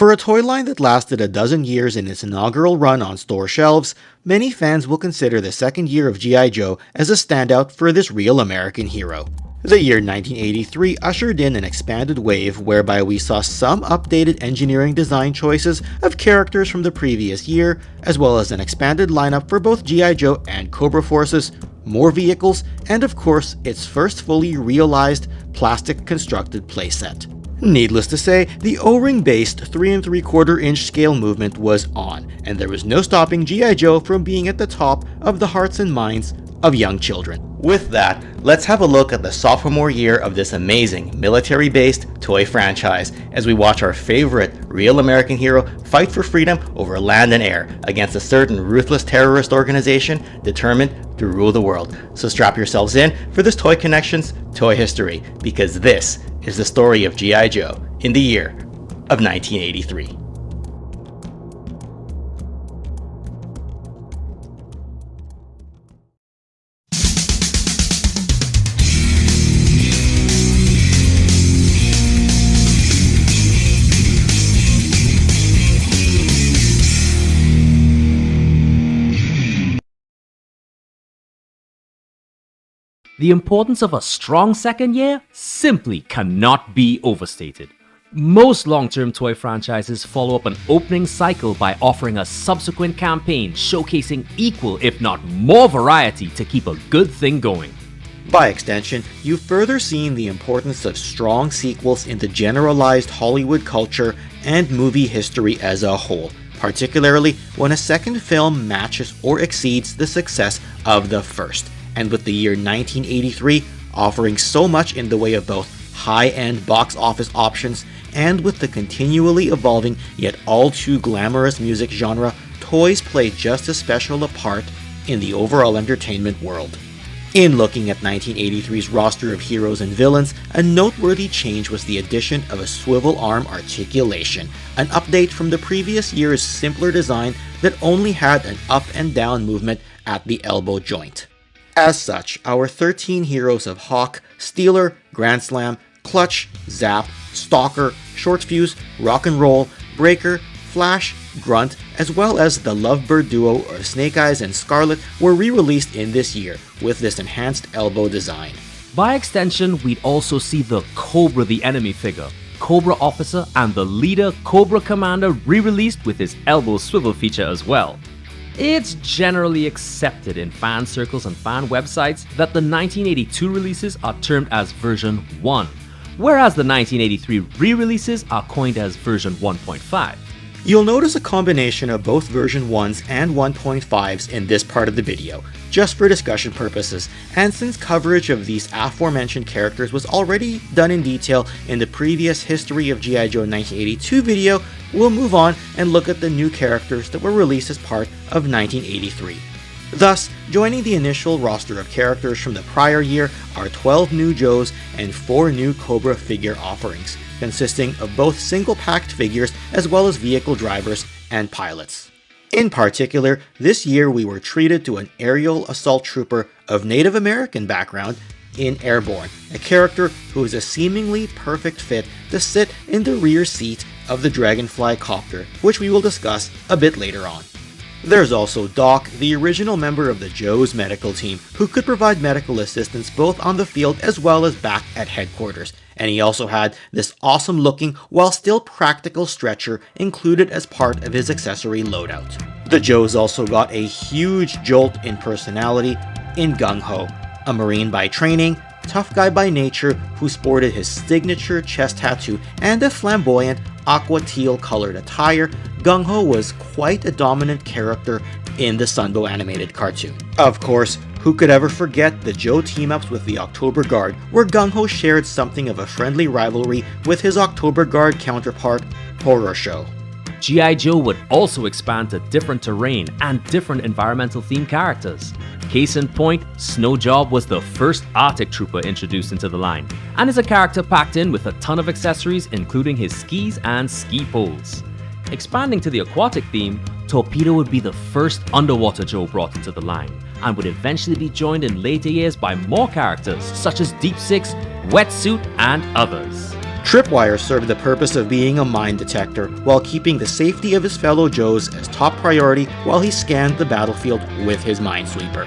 For a toy line that lasted a dozen years in its inaugural run on store shelves, many fans will consider the second year of G.I. Joe as a standout for this real American hero. The year 1983 ushered in an expanded wave whereby we saw some updated engineering design choices of characters from the previous year, as well as an expanded lineup for both G.I. Joe and Cobra forces, more vehicles, and of course its first fully realized plastic constructed playset. Needless to say, the O-ring based 3 3/4 inch scale movement was on, and there was no stopping G.I. Joe from being at the top of the hearts and minds of young children. With that, let's have a look at the sophomore year of this amazing military-based toy franchise as we watch our favorite real American hero fight for freedom over land and air against a certain ruthless terrorist organization determined to rule the world. So strap yourselves in for this Toy Connections Toy History, because this is the story of G.I. Joe in the year of 1983. The importance of a strong second year simply cannot be overstated. Most long-term toy franchises follow up an opening cycle by offering a subsequent campaign showcasing equal if not more variety to keep a good thing going. By extension, you've further seen the importance of strong sequels in the generalized Hollywood culture and movie history as a whole, particularly when a second film matches or exceeds the success of the first. And with the year 1983 offering so much in the way of both high-end box office options, and with the continually evolving yet all too glamorous music genre, toys play just as special a part in the overall entertainment world. In looking at 1983's roster of heroes and villains, a noteworthy change was the addition of a swivel arm articulation, an update from the previous year's simpler design that only had an up and down movement at the elbow joint. As such, our 13 heroes of Hawk, Steeler, Grand Slam, Clutch, Zap, Stalker, Short Fuse, Rock and Roll, Breaker, Flash, Grunt, as well as the Lovebird duo of Snake Eyes and Scarlet were re-released in this year with this enhanced elbow design. By extension, we'd also see the Cobra the Enemy figure, Cobra Officer, and the leader Cobra Commander re-released with his elbow swivel feature as well. It's generally accepted in fan circles and fan websites that the 1982 releases are termed as version 1, whereas the 1983 re-releases are coined as version 1.5. You'll notice a combination of both version 1s and 1.5s in this part of the video, just for discussion purposes, and since coverage of these aforementioned characters was already done in detail in the previous History of G.I. Joe 1982 video, we'll move on and look at the new characters that were released as part of 1983. Thus, joining the initial roster of characters from the prior year are 12 new Joes and 4 new Cobra figure offerings, consisting of both single-packed figures as well as vehicle drivers and pilots. In particular, this year we were treated to an aerial assault trooper of Native American background in Airborne, a character who is a seemingly perfect fit to sit in the rear seat of the Dragonfly copter, which we will discuss a bit later on. There's also Doc, the original member of the Joe's medical team, who could provide medical assistance both on the field as well as back at headquarters, and he also had this awesome looking while still practical stretcher included as part of his accessory loadout. The Joes also got a huge jolt in personality in Gung-Ho, a Marine by training, tough guy by nature who sported his signature chest tattoo and a flamboyant aqua teal colored attire. Gung-Ho was quite a dominant character in the Sunbow animated cartoon. Of course, who could ever forget the Joe team-ups with the October Guard, where Gung-Ho shared something of a friendly rivalry with his October Guard counterpart, Horror Show. G.I. Joe would also expand to different terrain and different environmental themed characters. Case in point, Snow Job was the first Arctic Trooper introduced into the line, and is a character packed in with a ton of accessories including his skis and ski poles. Expanding to the aquatic theme, Torpedo would be the first underwater Joe brought into the line, and would eventually be joined in later years by more characters such as Deep Six, Wetsuit, and others. Tripwire served the purpose of being a mine detector while keeping the safety of his fellow Joes as top priority while he scanned the battlefield with his minesweeper.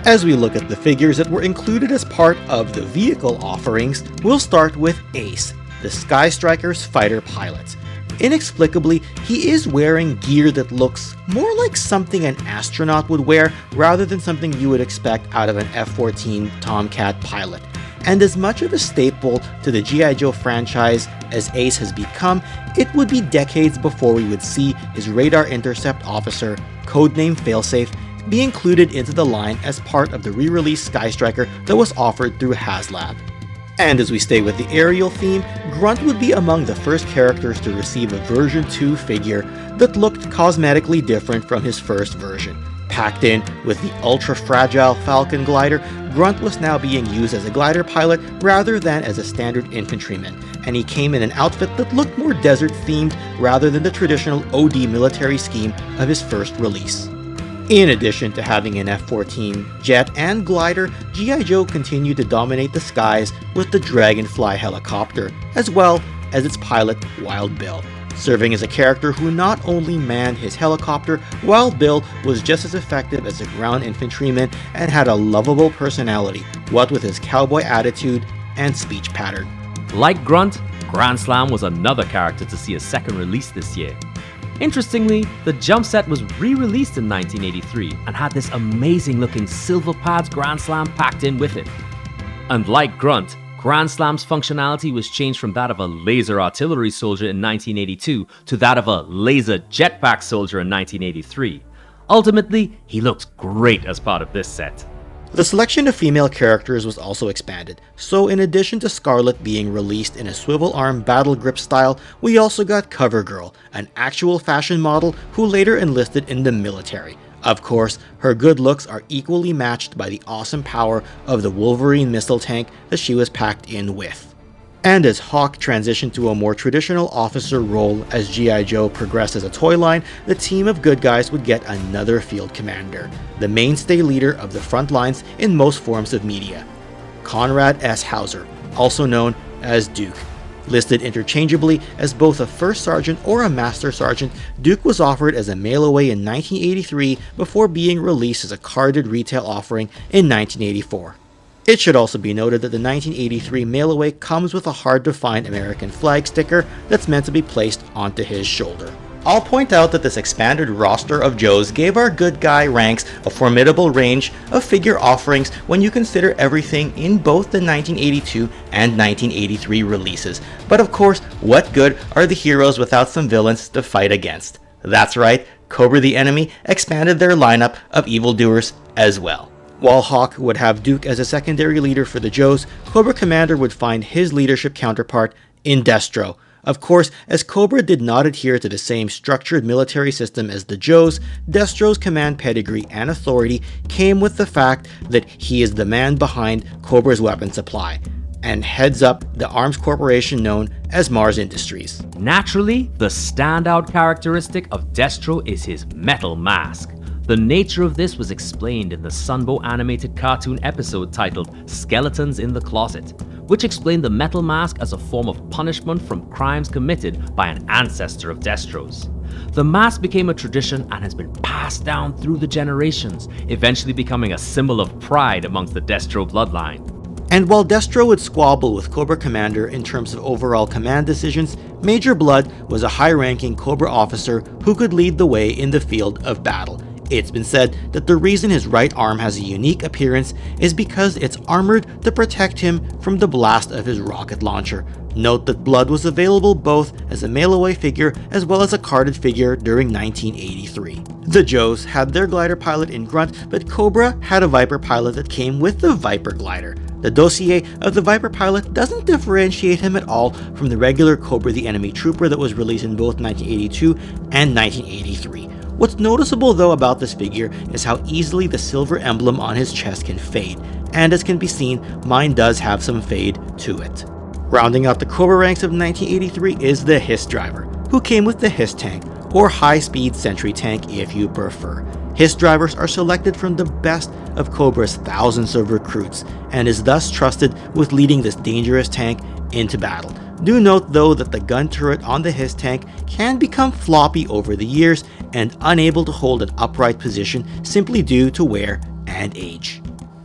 As we look at the figures that were included as part of the vehicle offerings, we'll start with Ace, the Skystriker's fighter pilot. Inexplicably, he is wearing gear that looks more like something an astronaut would wear rather than something you would expect out of an F-14 Tomcat pilot. And as much of a staple to the G.I. Joe franchise as Ace has become, it would be decades before we would see his radar intercept officer, codename Failsafe, be included into the line as part of the re-released Skystriker that was offered through HasLab. And as we stay with the aerial theme, Grunt would be among the first characters to receive a version 2 figure that looked cosmetically different from his first version. Packed in with the ultra-fragile Falcon glider, Grunt was now being used as a glider pilot rather than as a standard infantryman, and he came in an outfit that looked more desert-themed rather than the traditional OD military scheme of his first release. In addition to having an F-14 jet and glider, G.I. Joe continued to dominate the skies with the Dragonfly helicopter, as well as its pilot, Wild Bill. Serving as a character who not only manned his helicopter, Wild Bill was just as effective as a ground infantryman and had a lovable personality, what with his cowboy attitude and speech pattern. Like Grunt, Grand Slam was another character to see a second release this year. Interestingly, the jump set was re-released in 1983 and had this amazing looking silver pads Grand Slam packed in with it. And like Grunt, Grand Slam's functionality was changed from that of a laser artillery soldier in 1982 to that of a laser jetpack soldier in 1983. Ultimately, he looks great as part of this set. The selection of female characters was also expanded, so in addition to Scarlet being released in a swivel arm battle grip style, we also got CoverGirl, an actual fashion model who later enlisted in the military. Of course, her good looks are equally matched by the awesome power of the Wolverine missile tank that she was packed in with. And as Hawk transitioned to a more traditional officer role as G.I. Joe progressed as a toy line, the team of good guys would get another field commander, the mainstay leader of the front lines in most forms of media. Conrad S. Hauser, also known as Duke. Listed interchangeably as both a first sergeant or a master sergeant, Duke was offered as a mail-away in 1983 before being released as a carded retail offering in 1984. It should also be noted that the 1983 mail-away comes with a hard-to-find American flag sticker that's meant to be placed onto his shoulder. I'll point out that this expanded roster of Joes gave our good guy ranks a formidable range of figure offerings when you consider everything in both the 1982 and 1983 releases. But of course, what good are the heroes without some villains to fight against? That's right, Cobra the Enemy expanded their lineup of evildoers as well. While Hawk would have Duke as a secondary leader for the Joes, Cobra Commander would find his leadership counterpart in Destro. Of course, as Cobra did not adhere to the same structured military system as the Joes, Destro's command pedigree and authority came with the fact that he is the man behind Cobra's weapon supply, and heads up the arms corporation known as Mars Industries. Naturally, the standout characteristic of Destro is his metal mask. The nature of this was explained in the Sunbow animated cartoon episode titled Skeletons in the Closet, which explained the metal mask as a form of punishment from crimes committed by an ancestor of Destro's. The mask became a tradition and has been passed down through the generations, eventually becoming a symbol of pride amongst the Destro bloodline. And while Destro would squabble with Cobra Commander in terms of overall command decisions, Major Bludd was a high-ranking Cobra officer who could lead the way in the field of battle. It's been said that the reason his right arm has a unique appearance is because it's armored to protect him from the blast of his rocket launcher. Note that Bludd was available both as a mail-away figure as well as a carded figure during 1983. The Joes had their glider pilot in Grunt, but Cobra had a Viper pilot that came with the Viper glider. The dossier of the Viper pilot doesn't differentiate him at all from the regular Cobra the Enemy Trooper that was released in both 1982 and 1983. What's noticeable though about this figure is how easily the silver emblem on his chest can fade, and as can be seen, mine does have some fade to it. Rounding out the Cobra ranks of 1983 is the Hiss driver, who came with the Hiss tank, or high-speed sentry tank if you prefer. His drivers are selected from the best of Cobra's thousands of recruits, and is thus trusted with leading this dangerous tank into battle. Do note though that the gun turret on the Hiss tank can become floppy over the years and unable to hold an upright position simply due to wear and age.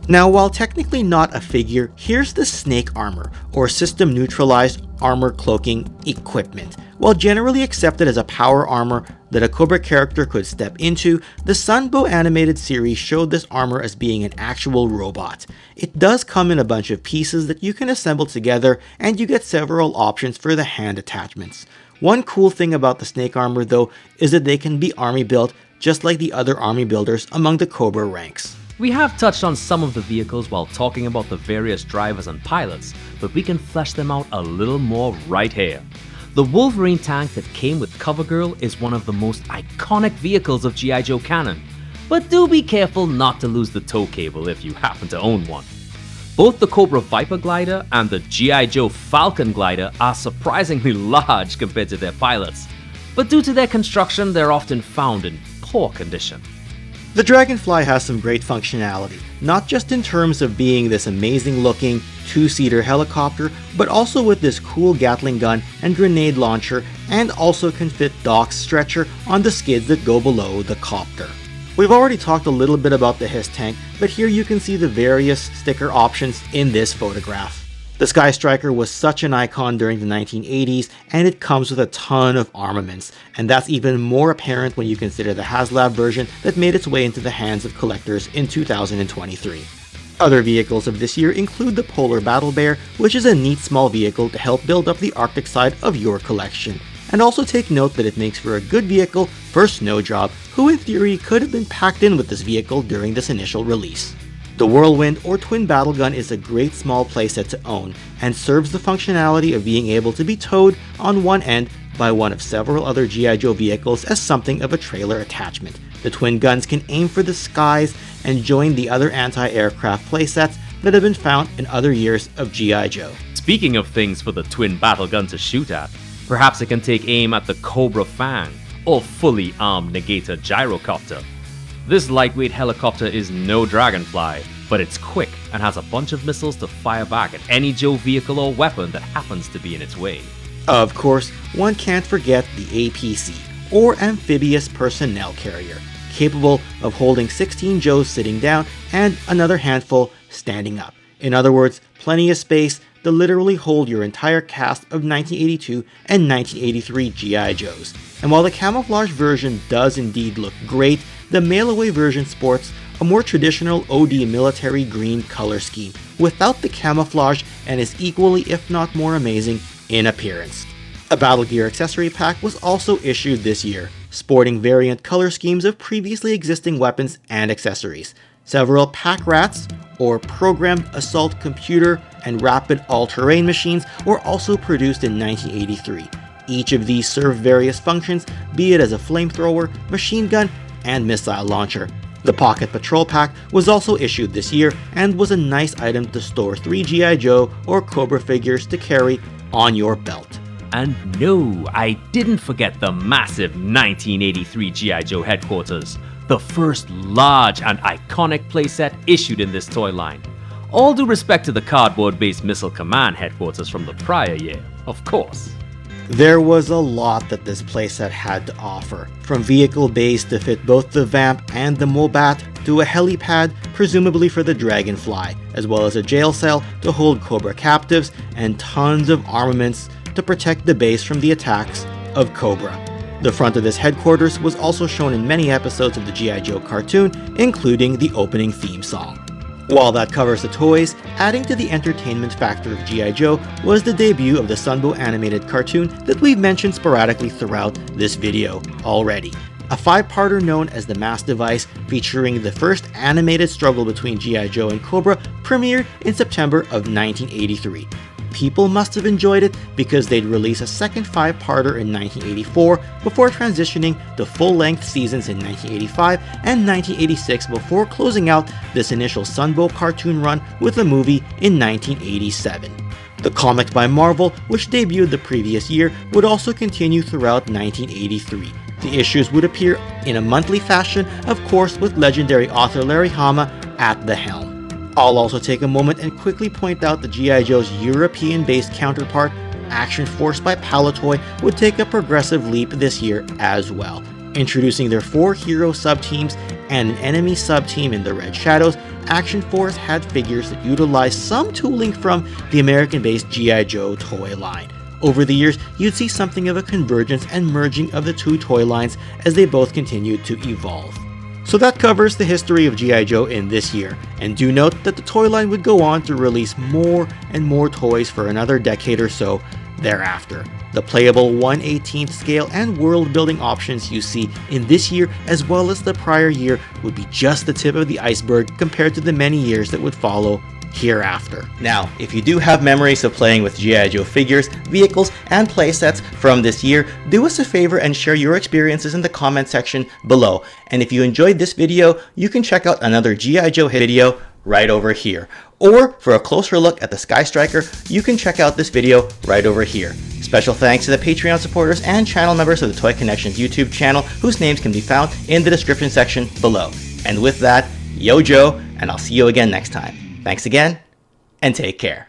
Now, while technically not a figure, here's the Snake Armor, or System Neutralized Armor Cloaking Equipment. While generally accepted as a power armor that a Cobra character could step into, the Sunbow animated series showed this armor as being an actual robot. It does come in a bunch of pieces that you can assemble together, and you get several options for the hand attachments. One cool thing about the Snake Armor though is that they can be army built just like the other army builders among the Cobra ranks. We have touched on some of the vehicles while talking about the various drivers and pilots, but we can flesh them out a little more right here. The Wolverine tank that came with CoverGirl is one of the most iconic vehicles of G.I. Joe canon, but do be careful not to lose the tow cable if you happen to own one. Both the Cobra Viper glider and the G.I. Joe Falcon glider are surprisingly large compared to their pilots, but due to their construction they're often found in poor condition. The Dragonfly has some great functionality, not just in terms of being this amazing looking two-seater helicopter, but also with this cool Gatling gun and grenade launcher, and also can fit Doc's stretcher on the skids that go below the copter. We've already talked a little bit about the Hiss tank, but here you can see the various sticker options in this photograph. The Skystriker was such an icon during the 1980s, and it comes with a ton of armaments, and that's even more apparent when you consider the HasLab version that made its way into the hands of collectors in 2023. Other vehicles of this year include the Polar Battle Bear, which is a neat small vehicle to help build up the Arctic side of your collection. And also take note that it makes for a good vehicle for Snow Job, who in theory could have been packed in with this vehicle during this initial release. The Whirlwind or Twin Battle Gun is a great small playset to own, and serves the functionality of being able to be towed on one end by one of several other G.I. Joe vehicles as something of a trailer attachment. The twin guns can aim for the skies and join the other anti-aircraft playsets that have been found in other years of G.I. Joe. Speaking of things for the twin battle gun to shoot at, perhaps it can take aim at the Cobra Fang, or fully armed Negator Gyrocopter. This lightweight helicopter is no Dragonfly, but it's quick and has a bunch of missiles to fire back at any Joe vehicle or weapon that happens to be in its way. Of course, one can't forget the APC, or Amphibious Personnel Carrier, capable of holding 16 Joes sitting down and another handful standing up. In other words, plenty of space to literally hold your entire cast of 1982 and 1983 G.I. Joes. And while the camouflage version does indeed look great, the mail-away version sports a more traditional OD military green color scheme without the camouflage, and is equally if not more amazing in appearance. A Battle Gear accessory pack was also issued this year, sporting variant color schemes of previously existing weapons and accessories. Several pack rats, or programmed assault computer and rapid all-terrain machines, were also produced in 1983. Each of these served various functions, be it as a flamethrower, machine gun, and missile launcher. The Pocket Patrol Pack was also issued this year, and was a nice item to store 3 G.I. Joe or Cobra figures to carry on your belt. And no, I didn't forget the massive 1983 G.I. Joe headquarters, the first large and iconic playset issued in this toy line. All due respect to the cardboard-based Missile Command headquarters from the prior year, of course. There was a lot that this playset had to offer, from vehicle bays to fit both the Vamp and the Mobat, to a helipad, presumably for the Dragonfly, as well as a jail cell to hold Cobra captives, and tons of armaments to protect the base from the attacks of Cobra. The front of this headquarters was also shown in many episodes of the G.I. Joe cartoon, including the opening theme song. While that covers the toys, adding to the entertainment factor of G.I. Joe was the debut of the Sunbow animated cartoon that we've mentioned sporadically throughout this video already. A 5-parter known as The Mass Device, featuring the first animated struggle between G.I. Joe and Cobra, premiered in September of 1983. People must have enjoyed it because they'd release a second 5-parter in 1984 before transitioning to full-length seasons in 1985 and 1986 before closing out this initial Sunbow cartoon run with a movie in 1987. The comic by Marvel, which debuted the previous year, would also continue throughout 1983, The issues would appear in a monthly fashion, of course with legendary author Larry Hama at the helm. I'll also take a moment and quickly point out that G.I. Joe's European-based counterpart, Action Force by Palitoy, would take a progressive leap this year as well. Introducing their 4 hero sub-teams and an enemy sub-team in the Red Shadows, Action Force had figures that utilized some tooling from the American-based G.I. Joe toy line. Over the years, you'd see something of a convergence and merging of the two toy lines as they both continued to evolve. So that covers the history of G.I. Joe in this year, and do note that the toy line would go on to release more and more toys for another decade or so thereafter. The playable 1/18th scale and world building options you see in this year as well as the prior year would be just the tip of the iceberg compared to the many years that would follow hereafter. Now, if you do have memories of playing with G.I. Joe figures, vehicles, and playsets from this year, do us a favor and share your experiences in the comment section below. And if you enjoyed this video, you can check out another G.I. Joe video right over here. Or for a closer look at the Skystriker, you can check out this video right over here. Special thanks to the Patreon supporters and channel members of the Toy Connections YouTube channel, whose names can be found in the description section below. And with that, yo Joe, and I'll see you again next time. Thanks again, and take care.